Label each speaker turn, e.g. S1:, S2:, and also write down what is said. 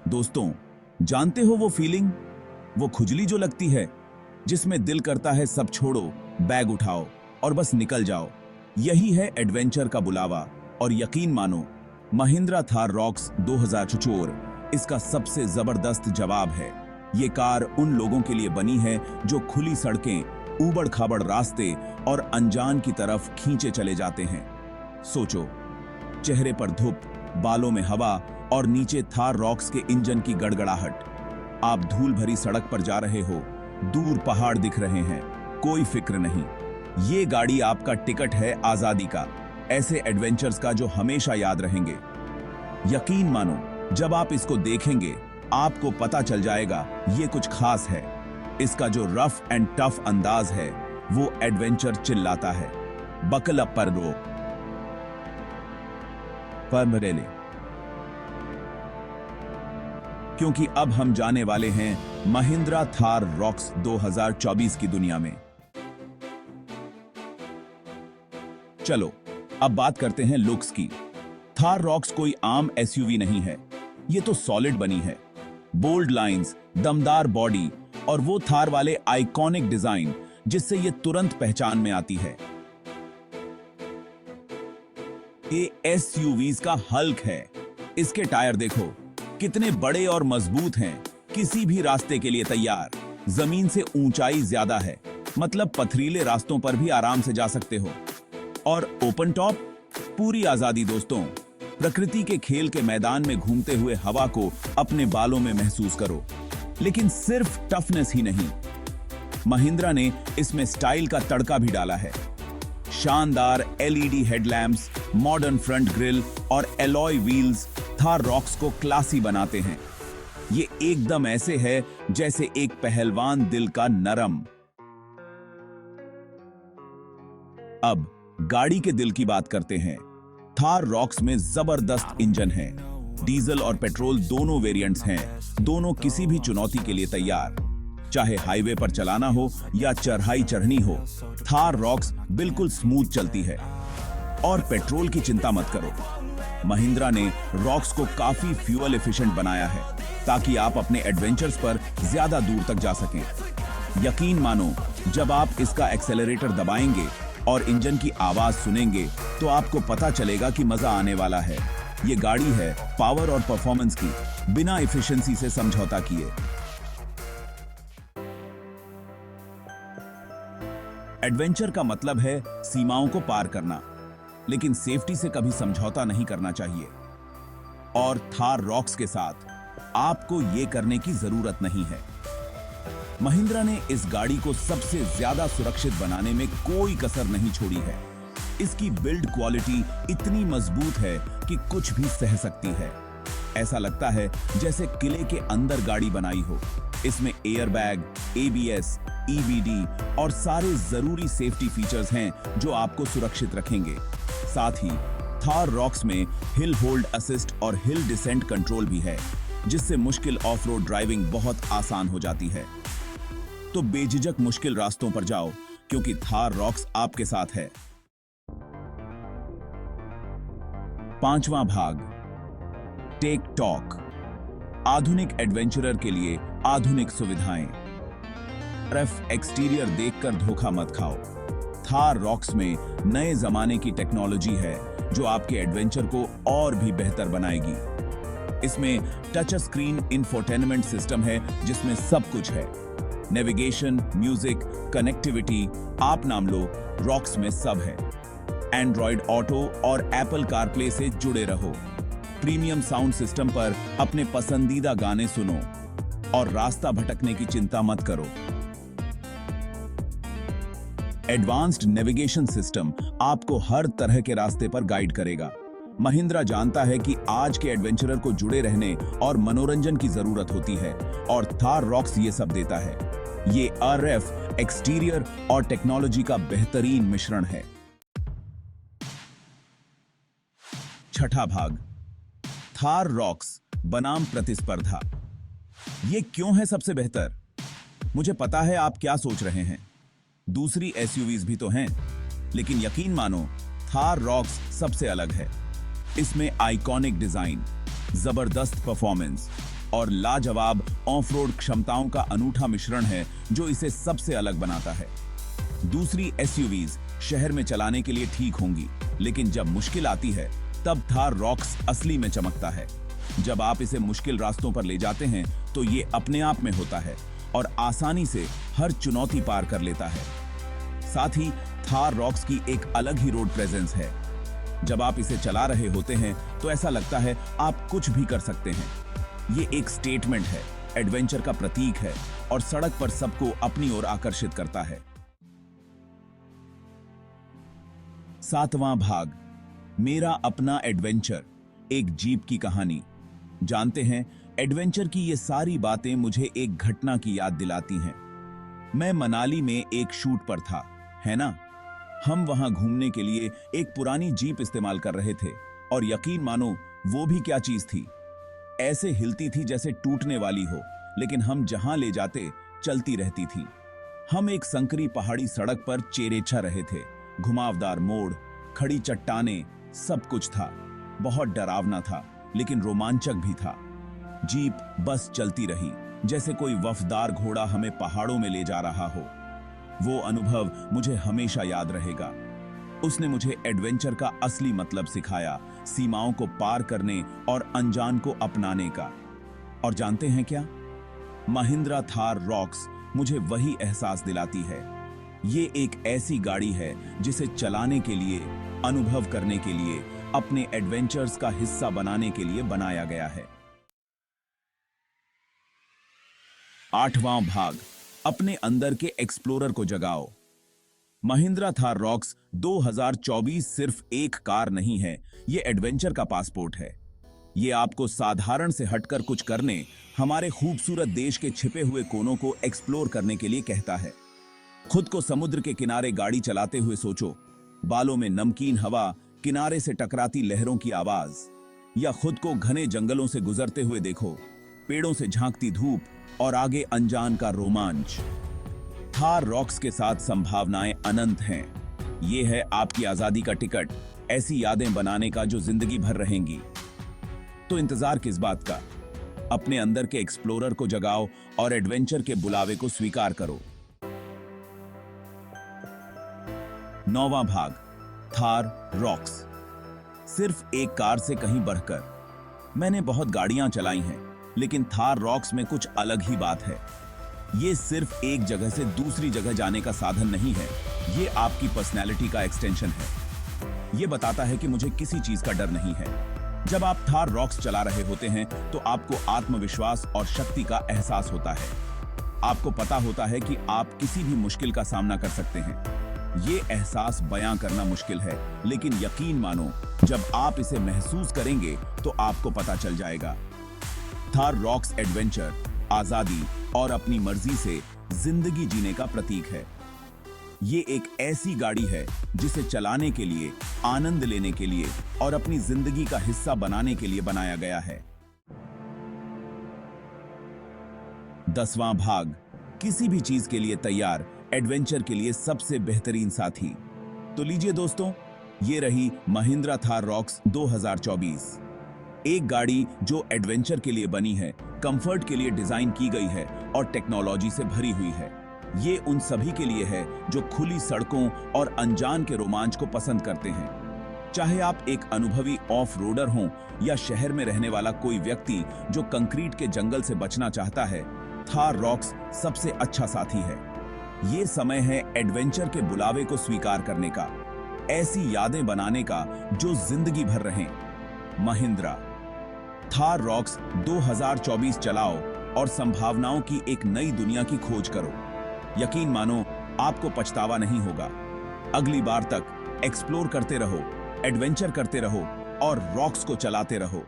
S1: दोस्तों, जानते हो वो फीलिंग, वो खुजली जो लगती है, जिसमें दिल करता है सब छोड़ो, बैग उठाओ और बस निकल जाओ। यही है एडवेंचर का बुलावा। और यकीन मानो, महिंद्रा थार रॉक्स 2024 इसका सबसे जबरदस्त जवाब है। ये कार उन लोगों के लिए बनी है जो खुली सड़कें, ऊबड़ खाबड़ रास्ते और अनजान की तरफ खींचे चले जाते हैं। सोचो, चेहरे पर धूप, बालों में हवा और नीचे थार रॉक्स के इंजन की गड़गड़ाहट। आप धूल भरी सड़क पर जा रहे हो, दूर पहाड़ दिख रहे हैं, कोई फिक्र नहीं। ये गाड़ी आपका टिकट है आजादी का, ऐसे एडवेंचर्स का जो हमेशा याद रहेंगे। यकीन मानो, जब आप इसको देखेंगे आपको पता चल जाएगा ये कुछ खास है। इसका जो रफ एंड टफ अंदाज है, वो एडवेंचर चिल्लाता है। बकल अप पर रो पर मरेले, क्योंकि अब हम जाने वाले हैं महिंद्रा थार रॉक्स 2024 की दुनिया में। चलो अब बात करते हैं लुक्स की। थार रॉक्स कोई आम एसयूवी नहीं है, ये तो सॉलिड बनी है। बोल्ड लाइंस, दमदार बॉडी और वो थार वाले आइकॉनिक डिजाइन जिससे ये तुरंत पहचान में आती है। ये एसयूवीज का हल्क है। इसके टायर देखो, कितने बड़े और मजबूत हैं, किसी भी रास्ते के लिए तैयार। जमीन से ऊंचाई ज्यादा है, मतलब पथरीले रास्तों पर भी आराम से जा सकते हो। और ओपन टॉप, पूरी आजादी दोस्तों। प्रकृति के खेल के मैदान में घूमते हुए हवा को अपने बालों में महसूस करो। लेकिन सिर्फ टफनेस ही नहीं, महिंद्रा ने इसमें स्टाइल का तड़का भी डाला है। शानदार LED headlamps, modern front grille और एलॉय व्हील्स थार रॉक्स को क्लासी बनाते हैं। ये एकदम ऐसे है जैसे एक पहलवान दिल का नरम। अब गाड़ी के दिल की बात करते हैं। थार रॉक्स में जबरदस्त इंजन है। डीजल और पेट्रोल दोनों वेरिएंट्स हैं, दोनों किसी भी चुनौती के लिए तैयार। चाहे हाईवे पर चलाना हो या चढ़ाई चढ़नी हो, थार रॉक्स बिल्कुल स्मूथ चलती है। और पेट्रोल की चिंता मत करो, महिंद्रा ने रॉक्स को काफी फ्यूल एफिशिएंट बनाया है ताकि आप अपने एडवेंचर्स पर ज्यादा दूर तक जा सकें। यकीन मानो, जब आप इसका एक्सेलरेटर दबाएंगे और इंजन की आवाज सुनेंगे तो आपको पता चलेगा कि मजा आने वाला है। ये गाड़ी है पावर और परफॉर्मेंस की, बिना एफिशिएंसी से समझौता किए। एडवेंचर का मतलब है सीमाओं को पार करना, लेकिन सेफ्टी से कभी समझौता नहीं करना चाहिए। और थार रॉक्स के साथ आपको यह करने की जरूरत नहीं है। महिंद्रा ने इस गाड़ी को सबसे ज्यादा सुरक्षित बनाने में कोई कसर नहीं छोड़ी है। इसकी बिल्ड क्वालिटी इतनी मजबूत है कि कुछ भी सह सकती है। ऐसा लगता है जैसे किले के अंदर गाड़ी बनाई हो। इसमें एयरबैग, एबीएस, ईबीडी और सारे जरूरी सेफ्टी फीचर्स हैं जो आपको सुरक्षित रखेंगे। साथ ही थार रॉक्स में हिल होल्ड असिस्ट और हिल डिसेंट कंट्रोल भी है, जिससे मुश्किल ऑफ रोड ड्राइविंग बहुत आसान हो जाती है। तो बेझिझक मुश्किल रास्तों पर जाओ, क्योंकि थार रॉक्स आपके साथ है। पांचवां भाग, टेक टॉक। आधुनिक एडवेंचरर के लिए आधुनिक सुविधाएं। रफ एक्सटीरियर देखकर धोखा मत खाओ। थार रॉक्स में नए जमाने की टेक्नोलॉजी है जो आपके एडवेंचर को और भी बेहतर बनाएगी। इसमें टच स्क्रीन इंफोटेनमेंट सिस्टम है जिसमें सब कुछ है। नेविगेशन, म्यूजिक, कनेक्टिविटी, आप नाम लो, रॉक्स में सब है। एंड्रॉयड ऑटो और एप्पल कारप्ले से जुड़े रहो। प्रीमियम साउंड सिस्टम पर अपने पसंदीदा गाने सुनो और रास्ता भटकने की चिंता मत करो। एडवांस्ड नेविगेशन सिस्टम आपको हर तरह के रास्ते पर गाइड करेगा। महिंद्रा जानता है कि आज के एडवेंचरर को जुड़े रहने और मनोरंजन की जरूरत होती है, और थार रॉक्स ये सब देता है। ये आरएफ, एक्सटीरियर और टेक्नोलॉजी का बेहतरीन मिश्रण है। छठा भाग, थार रॉक्स बनाम प्रतिस्पर्धा। ये क्यों है सबसे बेहतर? मुझे पता है आप क्या सोच रहे हैं। दूसरी एसयूवीज भी तो हैं, लेकिन यकीन मानो, थार रॉक्स सबसे अलग है। इसमें आइकॉनिक डिजाइन, जबरदस्त परफॉर्मेंस और लाजवाब ऑफ रोड क्षमताओं का अनूठा मिश्रण है जो इसे सबसे अलग बनाता है। दूसरी एसयूवीज शहर में चलाने के लिए ठीक होंगी, लेकिन जब मुश्किल आती है तब थार रॉक्स असली में चमकता है। जब आप इसे मुश्किल रास्तों पर ले जाते हैं तो ये अपने आप में होता है और आसानी से हर चुनौती पार कर लेता है। साथ ही थार रॉक्स की एक अलग ही रोड प्रेजेंस है। जब आप इसे चला रहे होते हैं तो ऐसा लगता है आप कुछ भी कर सकते हैं। ये एक स्टेटमेंट है, एडवेंचर का प्रतीक है और सड़क पर सबको अपनी ओर आकर्षित करता है। 7वां भाग, मेरा अपना एडवेंचर, एक जीप की कहानी। जानते हैं, एडवेंचर की ये सारी बातें मुझे एक घटना की याद दिलाती हैं। मैं मनाली में एक शूट पर था, है ना? हम वहां घूमने के लिए एक पुरानी जीप इस्तेमाल कर रहे थे और यकीन मानो वो भी क्या चीज थी। ऐसे हिलती थी जैसे टूटने वाली हो, लेकिन हम जहां ले जाते चलती रहती थी। हम एक संकरी पहाड़ी सड़क पर चेरेछा रहे थे। घुमावदार मोड़, खड़ी चट्टानें, सब कुछ था। बहुत डरावना था लेकिन रोमांचक भी था। जीप बस चलती रही जैसे कोई वफादार घोड़ा हमें पहाड़ों में ले जा रहा हो। वो अनुभव मुझे हमेशा याद रहेगा। उसने मुझे एडवेंचर का असली मतलब सिखाया, सीमाओं को पार करने और अनजान को अपनाने का। और जानते हैं क्या? महिंद्रा थार रॉक्स मुझे वही एहसास दिलाती है। ये एक ऐसी गाड़ी है जिसे चलाने के लिए, अनुभव करने के लिए, अपने एडवेंचर्स का हिस्सा बनाने के लिए बनाया गया है। 8वां भाग, अपने अंदर के एक्सप्लोरर को जगाओ। महिंद्रा थार रॉक्स 2024 सिर्फ एक कार नहीं है, ये एडवेंचर का पासपोर्ट है। ये आपको साधारण से हटकर कुछ करने, हमारे खूबसूरत देश के छिपे हुए कोनों को एक्सप्लोर करने के लिए कहता है। खुद को समुद्र के किनारे गाड़ी चलाते हुए सोचो, बालों में नमकीन हवा, किनारे से टकराती लहरों की आवाज, या खुद को घने जंगलों से गुजरते हुए देखो, पेड़ों से झांकती धूप और आगे अनजान का रोमांच। थार रॉक्स के साथ संभावनाएं अनंत हैं। ये है आपकी आजादी का टिकट, ऐसी यादें बनाने का जो जिंदगी भर रहेंगी। तो इंतजार किस बात का? अपने अंदर के एक्सप्लोरर को जगाओ और एडवेंचर के बुलावे को स्वीकार करो। 9वां भाग, थार रॉक्स, सिर्फ एक कार से कहीं बढ़कर। मैंने बहुत गाड़ियां चलाई हैं, लेकिन थार रॉक्स में कुछ अलग ही बात है। ये सिर्फ एक जगह से दूसरी जगह जाने का साधन नहीं है, ये आपकी पर्सनैलिटी का एक्सटेंशन है। ये बताता है कि मुझे किसी चीज का डर नहीं है। जब आप थार रॉक्स चला रहे होते हैं तो आपको आत्मविश्वास और शक्ति का एहसास होता है। आपको पता होता है कि आप किसी भी मुश्किल का सामना कर सकते हैं। ये एहसास बयां करना मुश्किल है, लेकिन यकीन मानो, जब आप इसे महसूस करेंगे तो आपको पता चल जाएगा। थार रॉक्स एडवेंचर, आजादी और अपनी मर्जी से जिंदगी जीने का प्रतीक है। ये एक ऐसी गाड़ी है जिसे चलाने के लिए, आनंद लेने के लिए और अपनी जिंदगी का हिस्सा बनाने के लिए बनाया गया है। 10वां भाग, किसी भी चीज के लिए तैयार, एडवेंचर के लिए सबसे बेहतरीन साथी। तो लीजिए दोस्तों, ये रही महिंद्रा थार रॉक्स 2024। एक गाड़ी जो एडवेंचर के लिए बनी है, कंफर्ट के लिए डिजाइन की गई है और टेक्नोलॉजी से भरी हुई है। ये उन सभी के लिए है जो खुली सड़कों और अनजान के रोमांच को पसंद करते हैं। चाहे आप एक अनुभवी ऑफ रोडर हों या शहर में रहने वाला कोई व्यक्ति जो कंक्रीट के जंगल से बचना चाहता है, थार रॉक्स सबसे अच्छा साथी है। ये समय है एडवेंचर के बुलावे को स्वीकार करने का, ऐसी यादें बनाने का जो जिंदगी भर रहें। महिंद्रा थार रॉक्स 2024 चलाओ और संभावनाओं की एक नई दुनिया की खोज करो। यकीन मानो, आपको पछतावा नहीं होगा। अगली बार तक एक्सप्लोर करते रहो, एडवेंचर करते रहो और रॉक्स को चलाते रहो।